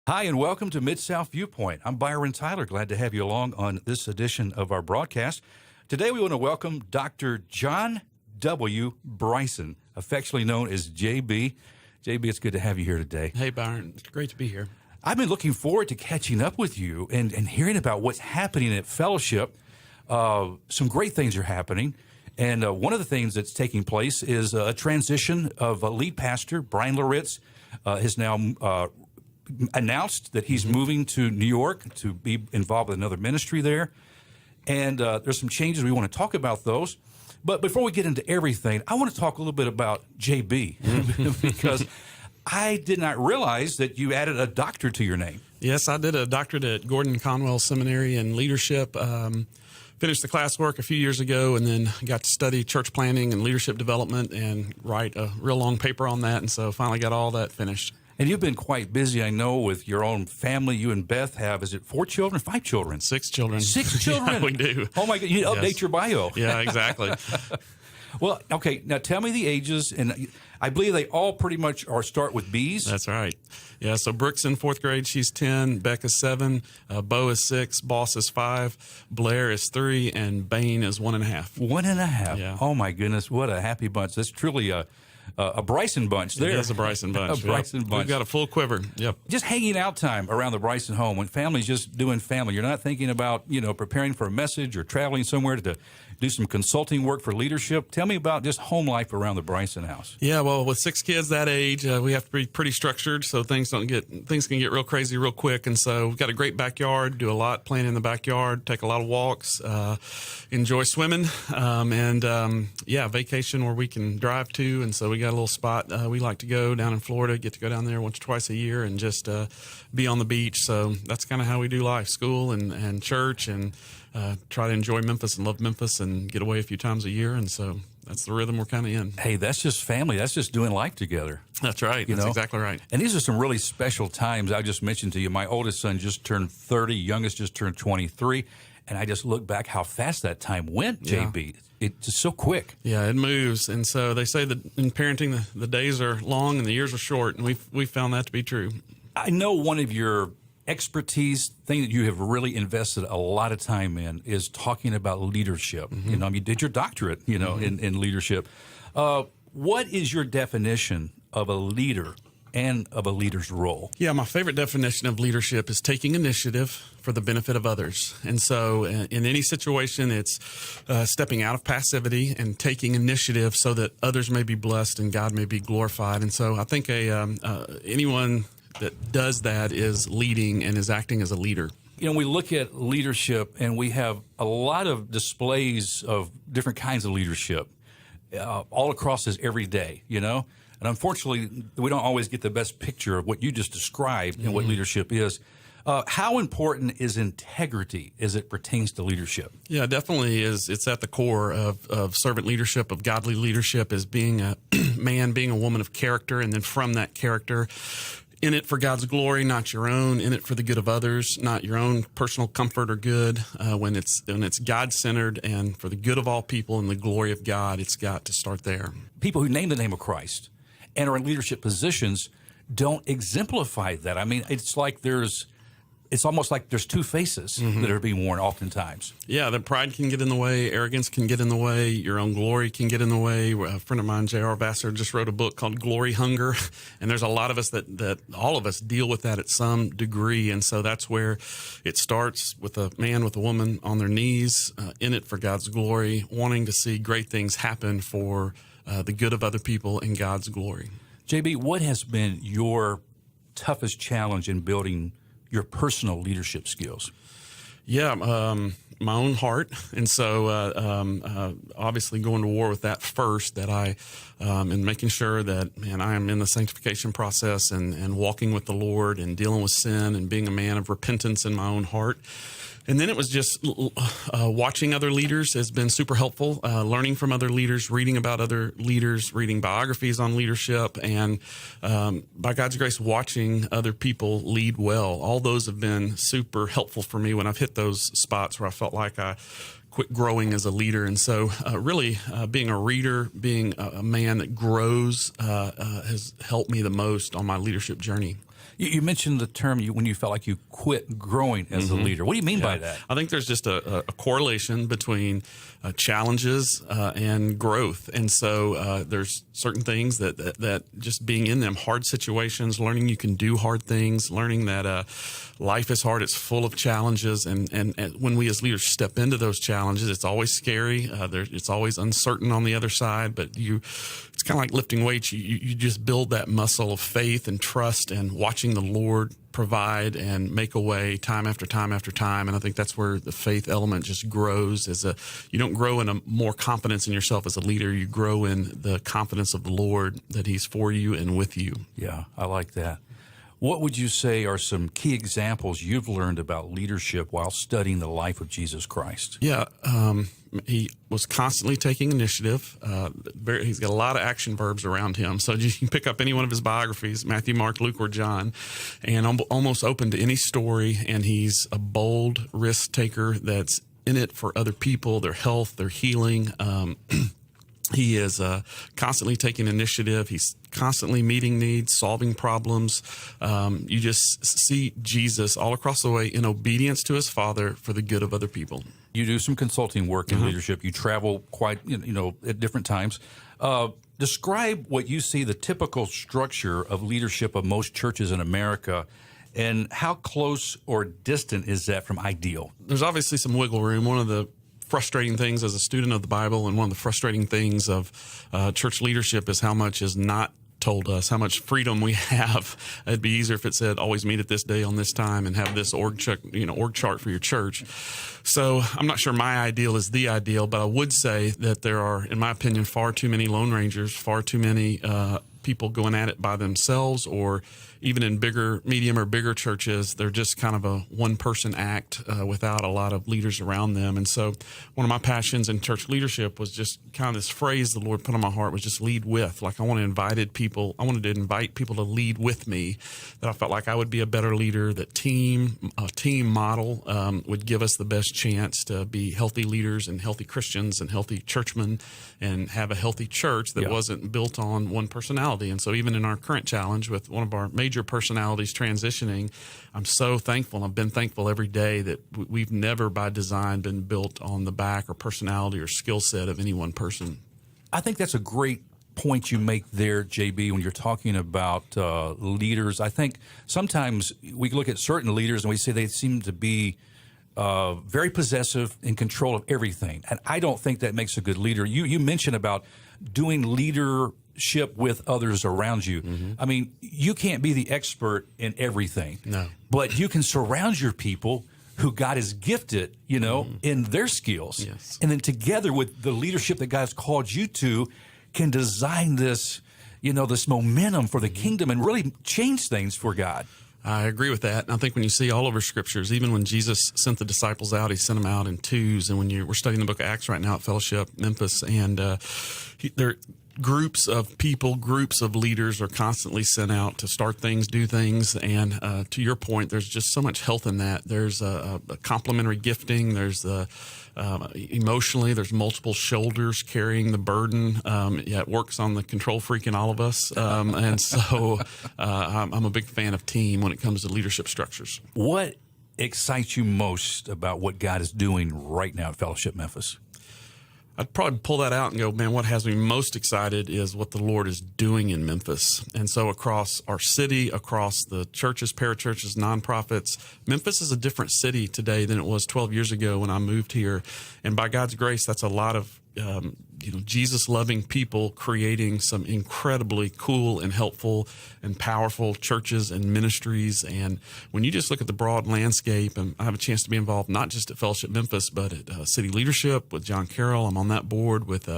Hi, and welcome to Mid-South Viewpoint. I'm Byron Tyler. Glad to have you along on this edition of our broadcast. Today, we want to welcome Dr. John W. Bryson, affectionately known as JB. JB, it's good to have you here today. Hey, Byron. It's great to be here. I've been looking forward to catching up with you and hearing about what's happening at Fellowship. Some great things are happening. And one of the things that's taking place is a transition of a lead pastor. Brian Loritz has now announced that he's moving to New York to be involved with another ministry there. And there's some changes. We want to talk about those. But before we get into everything, I want to talk a little bit about JB because I did not realize that you added a doctor to your name. Yes, I did a doctorate at Gordon Conwell Seminary in leadership. Finished the classwork a few years ago and then got to study church planning and leadership development and write a real long paper on that. And so finally got all that finished. And you've been quite busy, I know, with your own family. You and Beth have, is it 4 children, 5 children? 6 children. 6 children? Yeah, we do. Oh, my God. You update your bio. Yeah, exactly. Well, okay. Now, tell me the ages. And I believe they all pretty much start with B's. That's right. Yeah, so Brooke's in 4th grade. She's 10. Becca's 7. Bo is 6. Boss is 5. Blair is 3. And Bane is 1.5. 1.5. Yeah. Oh, my goodness. What a happy bunch. That's truly a Bryson bunch there. It is a Bryson bunch. A Bryson bunch. We've got a full quiver. Yep. Just hanging out time around the Bryson home when family's just doing family. You're not thinking about, preparing for a message or traveling somewhere to do some consulting work for leadership. Tell me about just home life around the Bryson house. Yeah, well, with 6 kids that age, we have to be pretty structured, so things can get real crazy real quick. And so we've got a great backyard, do a lot playing in the backyard, take a lot of walks, enjoy swimming, vacation where we can drive to. And so we got a little spot we like to go down in Florida, get to go down there once or twice a year and just be on the beach. So that's kind of how we do life, school and church, and try to enjoy Memphis and love Memphis and get away a few times a year. And so that's the rhythm we're kind of in. Hey, that's just family. That's just doing life together. That's right. That's exactly right. And these are some really special times. I just mentioned to you, my oldest son just turned 30, youngest just turned 23. And I just look back how fast that time went, JB. It's just so quick. Yeah, it moves. And so they say that in parenting, the days are long and the years are short. And we've found that to be true. I know one of your expertise, thing that you have really invested a lot of time in is talking about leadership. Mm-hmm. You did your doctorate, in leadership. What is your definition of a leader and of a leader's role? Yeah, my favorite definition of leadership is taking initiative for the benefit of others. And so in any situation, it's stepping out of passivity and taking initiative so that others may be blessed and God may be glorified. And so I think anyone that does that is leading and is acting as a leader. We look at leadership and we have a lot of displays of different kinds of leadership all across us every day, And unfortunately, we don't always get the best picture of what you just described and what leadership is. How important is integrity as it pertains to leadership? Yeah, definitely is. It's at the core of servant leadership, of godly leadership, is being a man, being a woman of character, and then from that character, in it for God's glory, not your own. In it for the good of others, not your own personal comfort or good. When it's God-centered and for the good of all people and the glory of God, it's got to start there. People who name the name of Christ and are in leadership positions don't exemplify that. I mean, it's almost like there's two faces that are being worn oftentimes. Yeah, that pride can get in the way, arrogance can get in the way, your own glory can get in the way. A friend of mine, J.R. Vassar, just wrote a book called Glory Hunger, and there's a lot of us that all of us deal with that at some degree, and so that's where it starts with a man, with a woman on their knees, in it for God's glory, wanting to see great things happen for the good of other people and God's glory. JB, what has been your toughest challenge in building your personal leadership skills? Yeah, my own heart. And so obviously going to war with that first, that and making sure that, I am in the sanctification process and walking with the Lord and dealing with sin and being a man of repentance in my own heart. And then it was just watching other leaders has been super helpful, learning from other leaders, reading about other leaders, reading biographies on leadership, and by God's grace, watching other people lead well. All those have been super helpful for me when I've hit those spots where I felt like I quit growing as a leader. And so really being a reader, being a man that grows has helped me the most on my leadership journey. You mentioned the term when you felt like you quit growing as a leader. What do you mean by that? I think there's just a correlation between challenges and growth. And so there's certain things that just being in them, hard situations, learning you can do hard things, learning that life is hard, it's full of challenges. And when we as leaders step into those challenges, it's always scary. It's always uncertain on the other side, but it's kind of like lifting weights. You just build that muscle of faith and trust and watching the Lord provide and make a way time after time after time. And I think that's where the faith element just grows. You don't grow in a more confidence in yourself as a leader. You grow in the confidence of the Lord that He's for you and with you. Yeah, I like that. What would you say are some key examples you've learned about leadership while studying the life of Jesus Christ? Yeah, he was constantly taking initiative. He's got a lot of action verbs around him. So you can pick up any one of his biographies, Matthew, Mark, Luke, or John, and almost open to any story. And he's a bold risk taker that's in it for other people, their health, their healing. He is constantly taking initiative. He's constantly meeting needs, solving problems. You just see Jesus all across the way in obedience to his Father for the good of other people. You do some consulting work in leadership. You travel quite, at different times. Describe what you see the typical structure of leadership of most churches in America, and how close or distant is that from ideal? There's obviously some wiggle room. One of the frustrating things as a student of the Bible, and one of the frustrating things of church leadership, is how much is not told us, how much freedom we have. It'd be easier if it said, always meet at this day on this time and have this org chart for your church. So I'm not sure my ideal is the ideal, but I would say that there are, in my opinion, far too many Lone Rangers, far too many people going at it by themselves, or even in medium or bigger churches, they're just kind of a one-person act without a lot of leaders around them. And so one of my passions in church leadership was just kind of this phrase the Lord put on my heart was just lead with. Like I wanted to invite people to lead with me, that I felt like I would be a better leader, that a team model would give us the best chance to be healthy leaders and healthy Christians and healthy churchmen and have a healthy church that wasn't built on one personality. And so even in our current challenge with one of our major personalities transitioning, I'm so thankful, and I've been thankful every day that we've never by design been built on the back or personality or skill set of any one person. I think that's a great point you make there, JB, when you're talking about leaders. I think sometimes we look at certain leaders and we say they seem to be very possessive, in control of everything. And I don't think that makes a good leader. You mentioned about doing leadership with others around you. Mm-hmm. I mean, you can't be the expert in everything. No. But you can surround your people who God has gifted, in their skills. Yes. And then together with the leadership that God's called you to, can design this, this momentum for the kingdom and really change things for God. I agree with that. And I think when you see all over scriptures, even when Jesus sent the disciples out, he sent them out in twos. And when we're studying the book of Acts right now at Fellowship Memphis, and there groups of people, groups of leaders are constantly sent out to start things, do things. And to your point, there's just so much health in that. There's a complementary gifting. There's emotionally, there's multiple shoulders carrying the burden. It works on the control freak in all of us. And so I'm a big fan of team when it comes to leadership structures. What excites you most about what God is doing right now at Fellowship Memphis? I'd probably pull that out and go, man, what has me most excited is what the Lord is doing in Memphis. And so across our city, across the churches, parachurches, nonprofits, Memphis is a different city today than it was 12 years ago when I moved here. And by God's grace, that's a lot of Jesus-loving people creating some incredibly cool and helpful and powerful churches and ministries. And when you just look at the broad landscape, and I have a chance to be involved not just at Fellowship Memphis, but at city leadership with John Carroll. I'm on that board with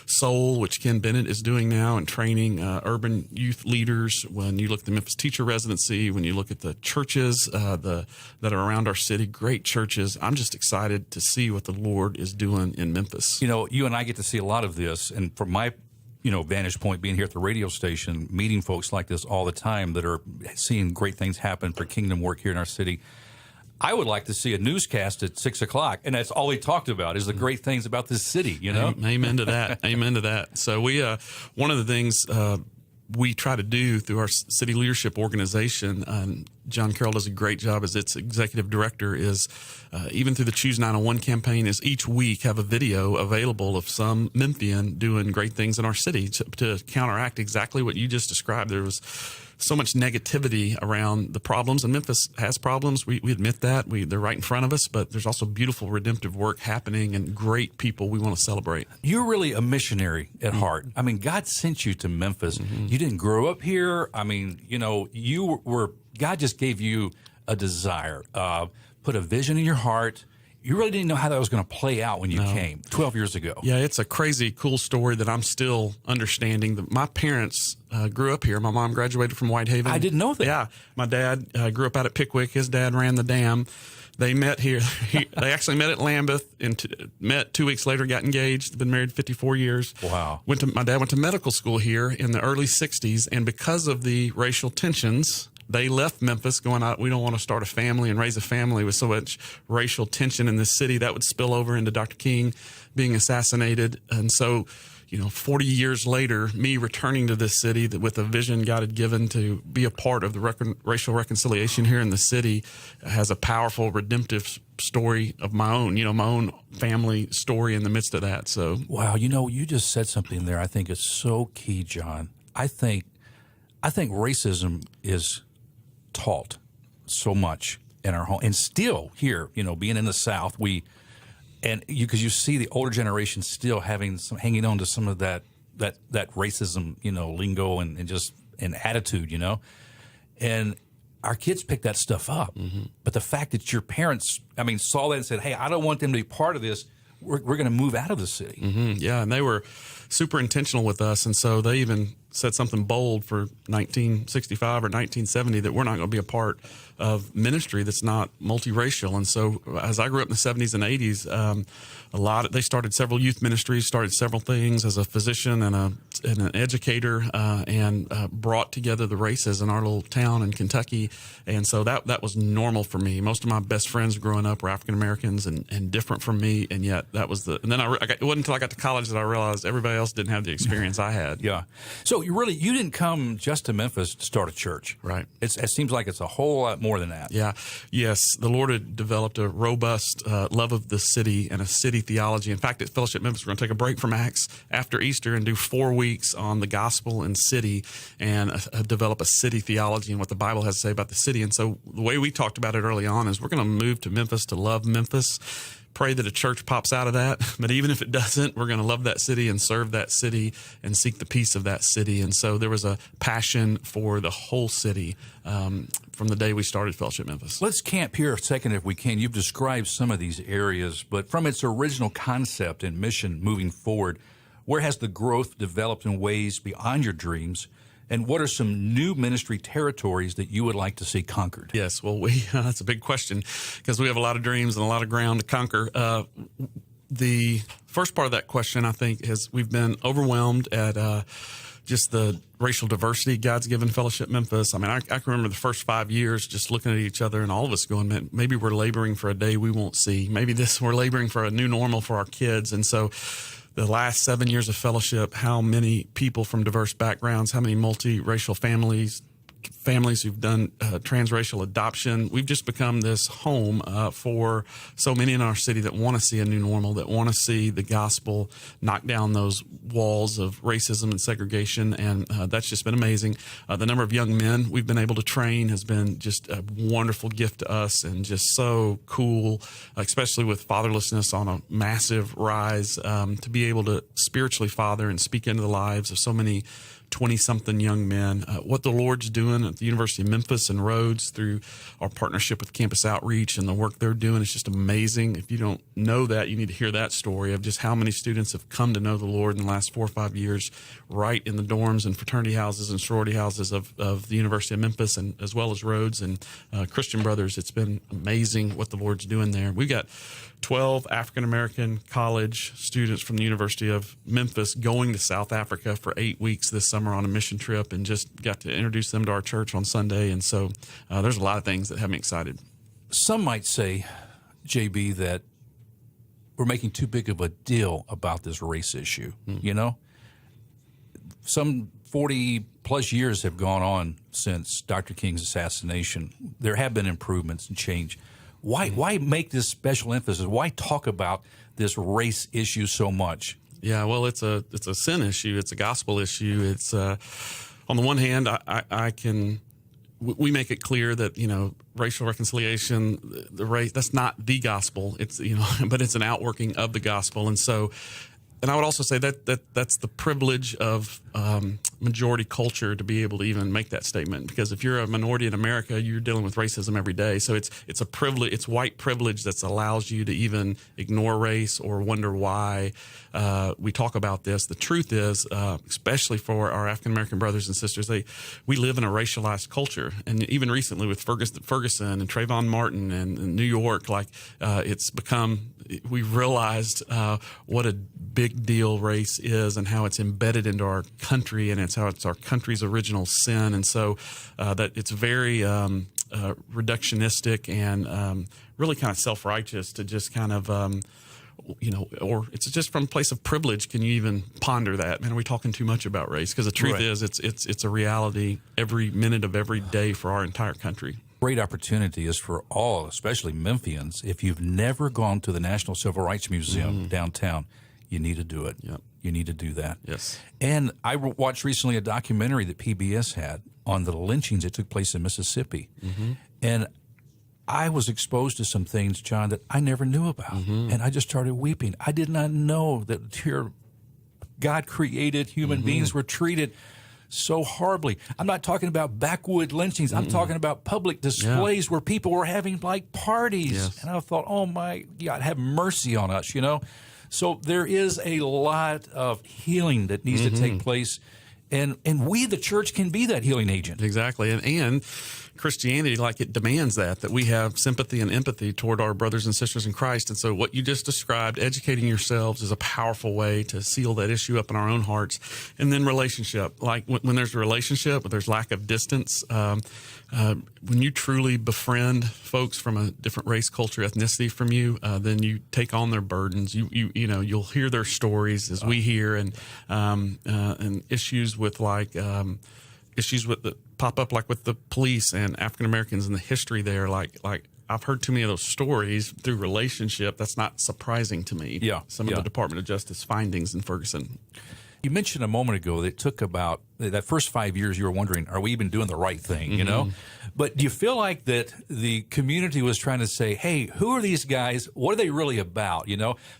Soul, which Ken Bennett is doing now, and training urban youth leaders. When you look at the Memphis Teacher Residency, when you look at the churches that are around our city, great churches, I'm just excited to see what the Lord is doing in Memphis. You and I get to see a lot of this, and from my vantage point, being here at the radio station, meeting folks like this all the time that are seeing great things happen for kingdom work here in our city. I would like to see a newscast at 6 o'clock, and that's all he talked about is the great things about this city, Amen to that. Amen to that. So we, one of the things we try to do through our city leadership organization, John Carroll does a great job as its executive director, is even through the Choose 901 campaign, is each week have a video available of some Memphian doing great things in our city to counteract exactly what you just described. There was so much negativity around the problems, and Memphis has problems. We admit that. They're right in front of us, but there's also beautiful redemptive work happening and great people we want to celebrate. You're really a missionary at heart. I mean, God sent you to Memphis. You didn't grow up here. I mean, God just gave you a desire, put a vision in your heart. You really didn't know how that was going to play out when you came 12 years ago. Yeah, it's a crazy, cool story that I'm still understanding. My parents grew up here. My mom graduated from Whitehaven. I didn't know that. Yeah. My dad grew up out at Pickwick. His dad ran the dam. They met here. They actually met at Lambeth and met 2 weeks later, got engaged. They've been married 54 years. Wow. My dad went to medical school here in the early 60s, and because of the racial tensions, they left Memphis going out. We don't want to start a family and raise a family with so much racial tension in this city. That would spill over into Dr. King being assassinated. And so, 40 years later, me returning to this city with a vision God had given to be a part of the racial reconciliation here in the city has a powerful redemptive story of my own, my own family story in the midst of that. So, wow, you just said something there I think is so key, John. I think racism is taught so much in our home, and still here, being in the South, because you see the older generation still hanging on to some of that racism, lingo and attitude, and our kids pick that stuff up. But the fact that your parents, saw that and said, "Hey, I don't want them to be part of this. We're going to move out of the city." Yeah, and they were super intentional with us, and so they even said something bold for 1965 or 1970 that we're not going to be a part of ministry that's not multiracial. And so as I grew up in the 70s and 80s, they started several youth ministries, started several things as a physician and an educator, and brought together the races in our little town in Kentucky. And so that was normal for me. Most of my best friends growing up were African Americans and different from me, and yet that was and then it wasn't until I got to college that I realized everybody else didn't have the experience I had. Yeah. So you didn't come just to Memphis to start a church. Right. It seems like it's a whole lot more than that. Yeah. Yes. The Lord had developed a robust love of the city and a city theology. In fact, at Fellowship Memphis, we're going to take a break from Acts after Easter and do 4 weeks on the gospel and city and develop a city theology and what the Bible has to say about the city. And so the way we talked about it early on is we're going to move to Memphis to love Memphis. Pray that a church pops out of that. But even if it doesn't, we're going to love that city and serve that city and seek the peace of that city. And so there was a passion for the whole city from the day we started Fellowship Memphis. Let's camp here a second if we can. You've described some of these areas, but from its original concept and mission moving forward, where has the growth developed in ways beyond your dreams? And what are some new ministry territories that you would like to see conquered? Yes, well, that's a big question because we have a lot of dreams and a lot of ground to conquer. The first part of that question, I think, is we've been overwhelmed at just the racial diversity God's given Fellowship Memphis. I can remember the first 5 years just looking at each other and all of us going, man, maybe we're laboring for a day we won't see. Maybe we're laboring for a new normal for our kids. And so the last 7 years of fellowship, how many people from diverse backgrounds, how many multiracial families who've done transracial adoption. We've just become this home for so many in our city that want to see a new normal, that want to see the gospel knock down those walls of racism and segregation, and that's just been amazing. The number of young men we've been able to train has been just a wonderful gift to us and just so cool, especially with fatherlessness on a massive rise, to be able to spiritually father and speak into the lives of so many 20-something young men. What the Lord's doing at the University of Memphis and Rhodes through our partnership with Campus Outreach and the work they're doing is just amazing. If you don't know that, you need to hear that story of just how many students have come to know the Lord in the last 4 or 5 years, right in the dorms and fraternity houses and sorority houses of the University of Memphis, and as well as Rhodes and Christian Brothers. It's been amazing what the Lord's doing there. We've got 12 African-American college students from the University of Memphis going to South Africa for 8 weeks this summer on a mission trip, and just got to introduce them to our church on Sunday. And so there's a lot of things that have me excited. Some might say, JB, that we're making too big of a deal about this race issue. You know, some 40 plus years have gone on since Dr. King's assassination. There have been improvements and change. Why make this special emphasis? Why talk about this race issue so much? Yeah, well, it's a sin issue. It's a gospel issue. It's on the one hand, we make it clear that, racial reconciliation, the race, that's not the gospel. It's, but it's an outworking of the gospel. And so, and I would also say that's the privilege of majority culture to be able to even make that statement. Because if you're a minority in America, you're dealing with racism every day. So it's a privilege. It's white privilege that allows you to even ignore race or wonder why we talk about this. The truth is, especially for our African American brothers and sisters, we live in a racialized culture. And even recently with Ferguson and Trayvon Martin and New York, we've realized what a big deal race is and how it's embedded into our country, and it's how it's our country's original sin. And so that it's very reductionistic and really kind of self-righteous to just kind of or it's just from a place of privilege. Can you even ponder that? Man, are we talking too much about race? Because the truth is, it's a reality every minute of every day for our entire country. Great opportunity is for all, especially Memphians. If you've never gone to the National Civil Rights Museum downtown, you need to do it. Yep. You need to do that. Yes. And I watched recently a documentary that PBS had on the lynchings that took place in Mississippi. And I was exposed to some things, John, that I never knew about. And I just started weeping. I did not know that here God created human beings were treated so horribly. I'm not talking about backwood lynchings. I'm talking about public displays where people were having like parties. Yes. And I thought, oh my God, have mercy on us, So there is a lot of healing that needs to take place. And we, the church, can be that healing agent. Exactly. And Christianity, it demands that we have sympathy and empathy toward our brothers and sisters in Christ. And so what you just described, educating yourselves, is a powerful way to seal that issue up in our own hearts. And then relationship, like when there's a relationship, when there's lack of distance, when you truly befriend folks from a different race, culture, ethnicity from you, then you take on their burdens. You'll hear their stories as we hear, and issues with issues that pop up with the police and African Americans and the history there. I've heard too many of those stories through relationship. That's not surprising to me. Yeah. Some of the Department of Justice findings in Ferguson. You mentioned a moment ago that it took about that first 5 years you were wondering, are we even doing the right thing, But do you feel like that the community was trying to say, hey, who are these guys? What are they really about,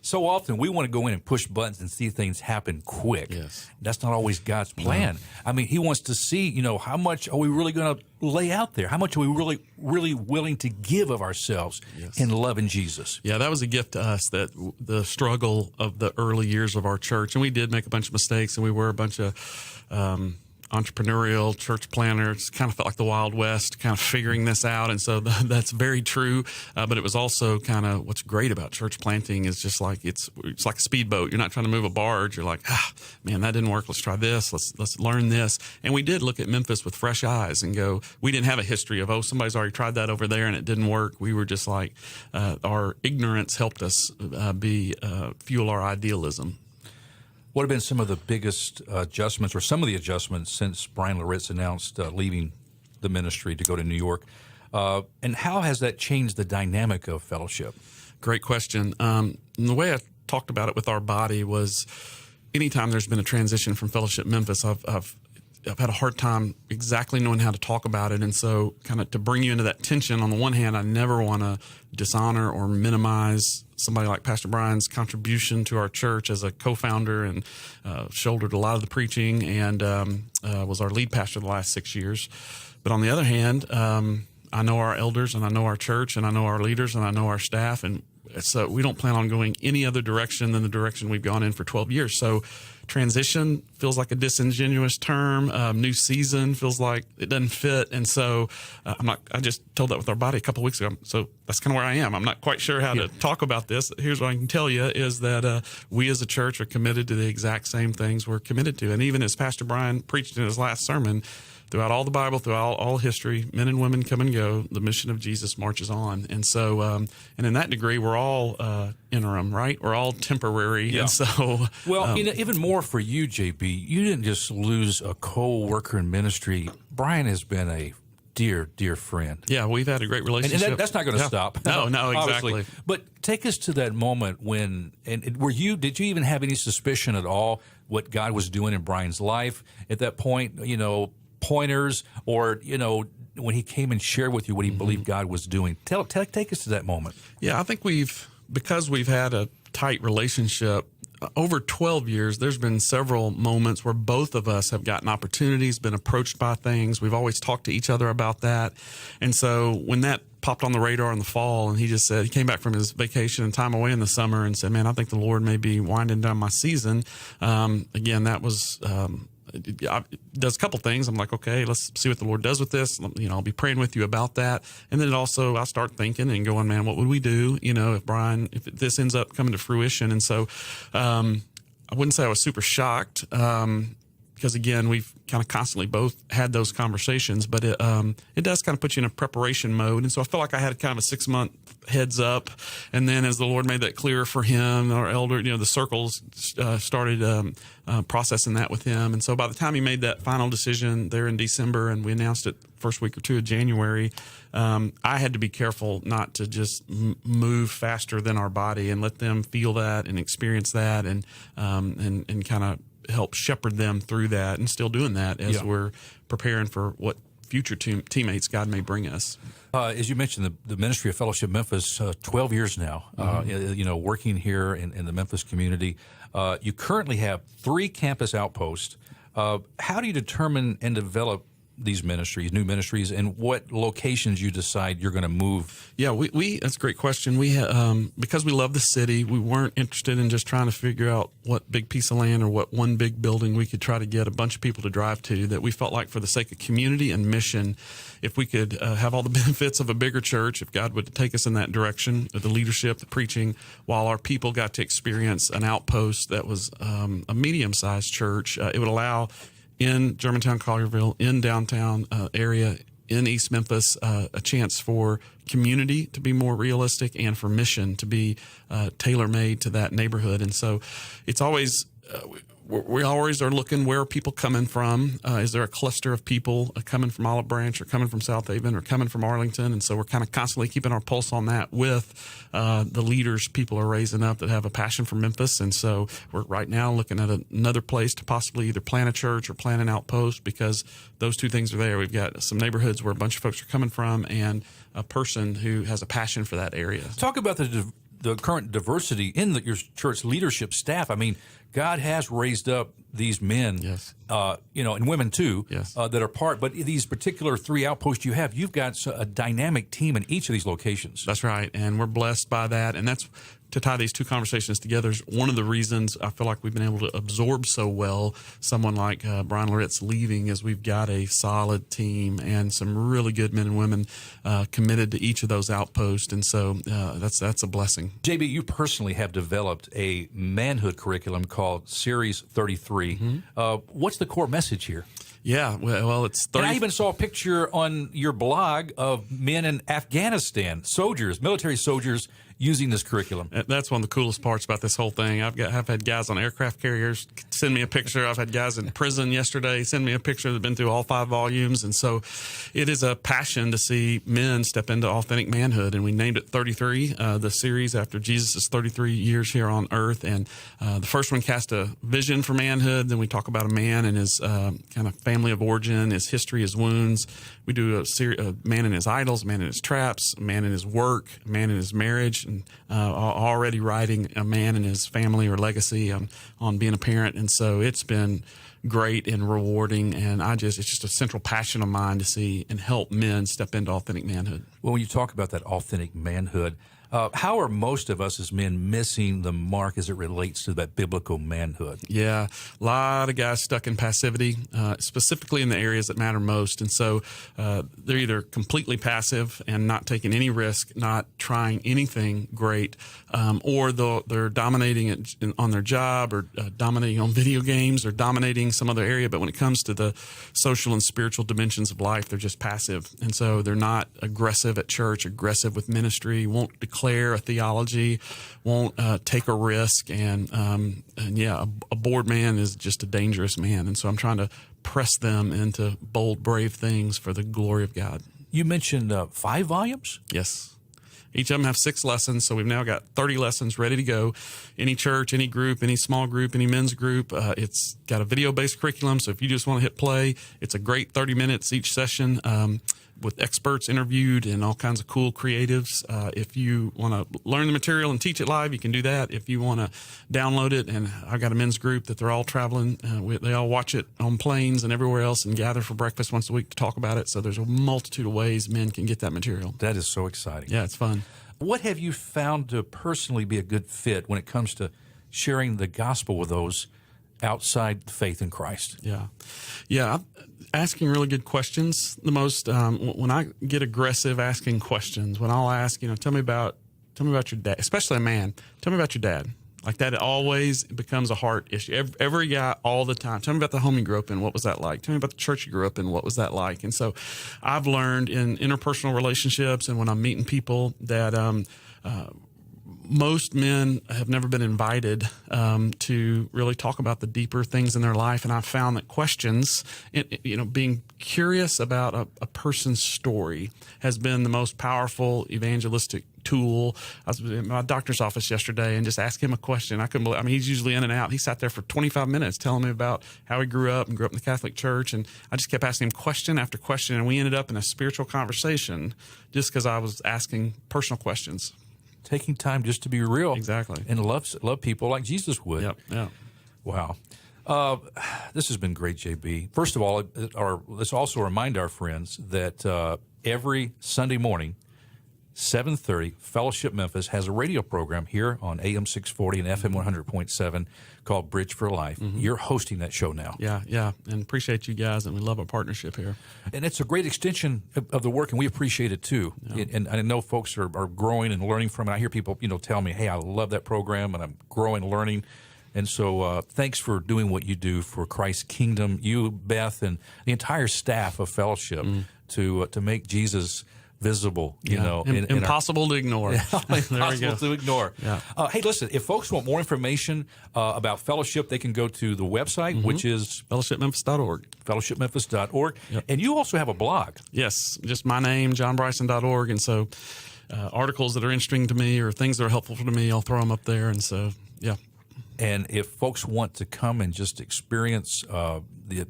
So often we want to go in and push buttons and see things happen quick. Yes. That's not always God's plan. No. I mean, he wants to see, how much are we really going to lay out there? How much are we really willing to give of ourselves in loving Jesus? Yeah, that was a gift to us, that the struggle of the early years of our church. And we did make a bunch of mistakes, and we were a bunch of entrepreneurial church planners. Kind of felt like the Wild West, kind of figuring this out. And so that's very true. But it was also kind of what's great about church planting is just like it's like a speedboat. You're not trying to move a barge. You're like, man, that didn't work. Let's try this. Let's learn this. And we did look at Memphis with fresh eyes and go, we didn't have a history of, somebody's already tried that over there and it didn't work. We were just like, our ignorance helped us fuel our idealism. What have been some of the biggest adjustments, or some of the adjustments, since Brian Loritz announced leaving the ministry to go to New York? And how has that changed the dynamic of fellowship? Great question. And the way I talked about it with our body was, anytime there's been a transition from Fellowship Memphis, I've had a hard time exactly knowing how to talk about it. And so kind of to bring you into that tension, on the one hand, I never want to dishonor or minimize somebody like Pastor Brian's contribution to our church as a co-founder, and shouldered a lot of the preaching, and was our lead pastor the last 6 years. But on the other hand, I know our elders, and I know our church, and I know our leaders, and I know our staff, and so we don't plan on going any other direction than the direction we've gone in for 12 years. So transition feels like a disingenuous term. New season feels like it doesn't fit. And so I just told that with our body a couple of weeks ago. So that's kind of where I am. I'm not quite sure how to talk about this. Here's what I can tell you is that we as a church are committed to the exact same things we're committed to. And even as Pastor Brian preached in his last sermon, throughout all the Bible, throughout all history, men and women come and go. The mission of Jesus marches on. And so, and in that degree, we're all interim, right? We're all temporary. Yeah. And so, well, even more for you, JB, you didn't just lose a co-worker in ministry. Brian has been a dear friend. yeah, we've had a great relationship. And that's not going to stop. No, obviously. exactly. But take us to that moment when, did you even have any suspicion at all what God was doing in Brian's life at that point? Pointers, or when he came and shared with you what he believed God was doing. Take us to that moment. Yeah, I think because we've had a tight relationship over 12 years, there's been several moments where both of us have gotten opportunities, been approached by things. We've always talked to each other about that. And so when that popped on the radar in the fall, and he came back from his vacation and time away in the summer and said, man, I think the Lord may be winding down my season. Again, that was, it does a couple things. I'm like, okay, let's see what the Lord does with this. I'll be praying with you about that. And then also I start thinking and going, man, what would we do? If this ends up coming to fruition. And so, I wouldn't say I was super shocked. Because again, we've kind of constantly both had those conversations, but it does kind of put you in a preparation mode. And so I felt like I had kind of a 6-month heads up. And then as the Lord made that clear for him, our elder, the circles started processing that with him. And so by the time he made that final decision there in December, and we announced it first week or two of January, I had to be careful not to just move faster than our body and let them feel that and experience that and kind of help shepherd them through that, and still doing that as we're preparing for what future teammates God may bring us. As you mentioned, the ministry of Fellowship Memphis, 12 years now, working here in the Memphis community. You currently have 3 campus outposts. How do you determine and develop these ministries, new ministries, and what locations you decide you're going to move? Yeah, we that's a great question. We because we love the city, we weren't interested in just trying to figure out what big piece of land or what one big building we could try to get a bunch of people to drive to. That we felt like for the sake of community and mission, if we could have all the benefits of a bigger church, if God would take us in that direction, the leadership, the preaching, while our people got to experience an outpost that was a medium-sized church, it would allow in Germantown, Collierville, in downtown area, in East Memphis, a chance for community to be more realistic and for mission to be tailor-made to that neighborhood. And so it's always, we always are looking, where are people coming from? Is there a cluster of people coming from Olive Branch or coming from South Haven or coming from Arlington? And so we're kind of constantly keeping our pulse on that with the leaders people are raising up that have a passion for Memphis. And so we're right now looking at another place to possibly either plant a church or plant an outpost, because those two things are there. We've got some neighborhoods where a bunch of folks are coming from and a person who has a passion for that area. Talk about the current diversity in your church leadership staff. I mean, God has raised up these men, Yes. And women too, Yes. that are part. But these particular 3 outposts you've got a dynamic team in each of these locations. That's right. And we're blessed by that. And that's, to tie these two conversations together, is one of the reasons I feel like we've been able to absorb so well someone like Brian Lorett's leaving, is we've got a solid team and some really good men and women committed to each of those outposts. And so that's a blessing. JB, you personally have developed a manhood curriculum called Series 33. What's the core message here? Yeah, well, it's 30. And I even saw a picture on your blog of men in Afghanistan, military soldiers, using this curriculum. That's one of the coolest parts about this whole thing. I've had guys on aircraft carriers send me a picture. I've had guys in prison yesterday send me a picture that've been through all 5 volumes. And so it is a passion to see men step into authentic manhood. And we named it 33, the series after Jesus' 33 years here on earth. And the first one cast a vision for manhood. Then we talk about a man and his kind of family of origin, his history, his wounds. We do a man and his idols, a man and his traps, a man and his work, a man and his marriage, and already writing a man and his family or legacy on being a parent. And so it's been great and rewarding, and it's just a central passion of mine to see and help men step into authentic manhood. Well, when you talk about that authentic manhood, How are most of us as men missing the mark as it relates to that biblical manhood? Yeah, a lot of guys stuck in passivity, specifically in the areas that matter most. And so they're either completely passive and not taking any risk, not trying anything great, or they're dominating on their job, or dominating on video games, or dominating some other area. But when it comes to the social and spiritual dimensions of life, they're just passive. And so they're not aggressive at church, aggressive with ministry, won't declare a theology, won't take a risk, and yeah, a bored man is just a dangerous man. And so I'm trying to press them into bold, brave things for the glory of God. You mentioned 5 volumes? Yes. Each of them have 6 lessons, so we've now got 30 lessons ready to go. Any church, any group, any small group, any men's group. It's got a video-based curriculum, so if you just want to hit play, it's a great 30 minutes each session, with experts interviewed and all kinds of cool creatives. If you want to learn the material and teach it live, you can do that. If you want to download it, and I've got a men's group that they're all traveling. They all watch it on planes and everywhere else and gather for breakfast once a week to talk about it. So there's a multitude of ways men can get that material. That is so exciting. Yeah, it's fun. What have you found to personally be a good fit when it comes to sharing the gospel with those outside faith in Christ? Yeah. Asking really good questions. The most when I get aggressive asking questions, when I'll ask, tell me about your dad, especially a man. Tell me about your dad. Like that, it always becomes a heart issue. Every guy, all the time. Tell me about the home you grew up in. What was that like? Tell me about the church you grew up in. What was that like? And so, I've learned in interpersonal relationships and when I'm meeting people that most men have never been invited to really talk about the deeper things in their life, and I've found that questions, being curious about a person's story, has been the most powerful evangelistic tool. I was in my doctor's office yesterday and just asked him a question. I couldn't believe. He's usually in and out. He sat there for 25 minutes telling me about how he grew up in the Catholic Church, and I just kept asking him question after question, and we ended up in a spiritual conversation just because I was asking personal questions. Taking time just to be real. Exactly. And love people like Jesus would. Yep. Yeah. Wow. This has been great, JB. First of all, let's also remind our friends that every Sunday morning, 7:30, Fellowship Memphis has a radio program here on AM 640 and FM 100.7 called Bridge for Life. Mm-hmm. You're hosting that show now. Yeah, and appreciate you guys, and we love our partnership here. And it's a great extension of the work, and we appreciate it too. Yeah. And I know folks are growing and learning from it. I hear people, tell me, hey, I love that program, and I'm growing and learning. And so thanks for doing what you do for Christ's kingdom, you, Beth, and the entire staff of Fellowship to make Jesus visible, impossible to ignore. Impossible to ignore. Yeah. Hey, listen, if folks want more information about Fellowship, they can go to the website, which is fellowshipmemphis.org. Fellowshipmemphis.org. Yep. And you also have a blog. Yes, just my name, johnbryson.org. And so articles that are interesting to me or things that are helpful to me, I'll throw them up there. And so, yeah. And if folks want to come and just experience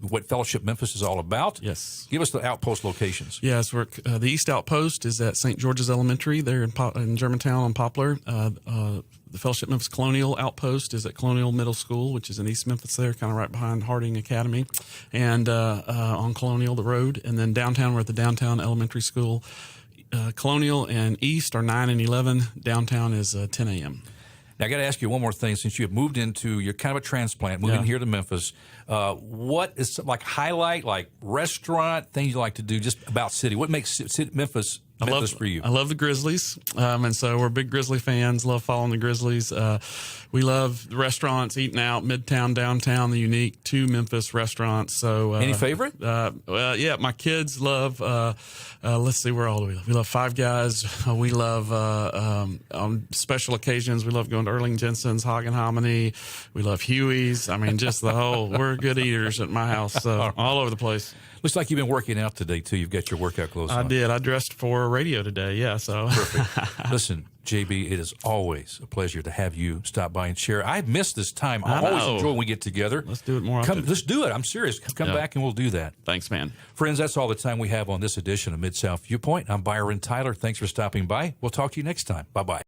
what Fellowship Memphis is all about, yes, give us the outpost locations. Yes, the East Outpost is at St. George's Elementary there in Germantown on Poplar. The Fellowship Memphis Colonial Outpost is at Colonial Middle School, which is in East Memphis there, kind of right behind Harding Academy, and on Colonial, the road. And then downtown, we're at the Downtown Elementary School. Colonial and East are 9 and 11. Downtown is 10 a.m. Now, I got to ask you one more thing. Since you have moved you're kind of a transplant, moving here to Memphis, what is highlight, restaurant, things you like to do just about city? What makes Memphis for you? I love the Grizzlies, and so we're big Grizzly fans, love following the Grizzlies. We love the restaurants, eating out, Midtown, Downtown, the unique 2 Memphis restaurants. So, any favorite? Yeah, my kids love, let's see, where all do we love? We love Five Guys. We love, on special occasions, we love going to Erling Jensen's, Hog and Hominy. We love Huey's. Just the whole, we're good eaters at my house, so all over the place. Looks like you've been working out today, too. You've got your workout clothes on. I did. I dressed for radio today, yeah. So perfect. Listen, JB, it is always a pleasure to have you stop by and share. I've missed this time. I always enjoy when we get together. Let's do it more often. Let's do it. I'm serious. Come back and we'll do that. Thanks, man. Friends, that's all the time we have on this edition of Mid-South Viewpoint. I'm Byron Tyler. Thanks for stopping by. We'll talk to you next time. Bye-bye.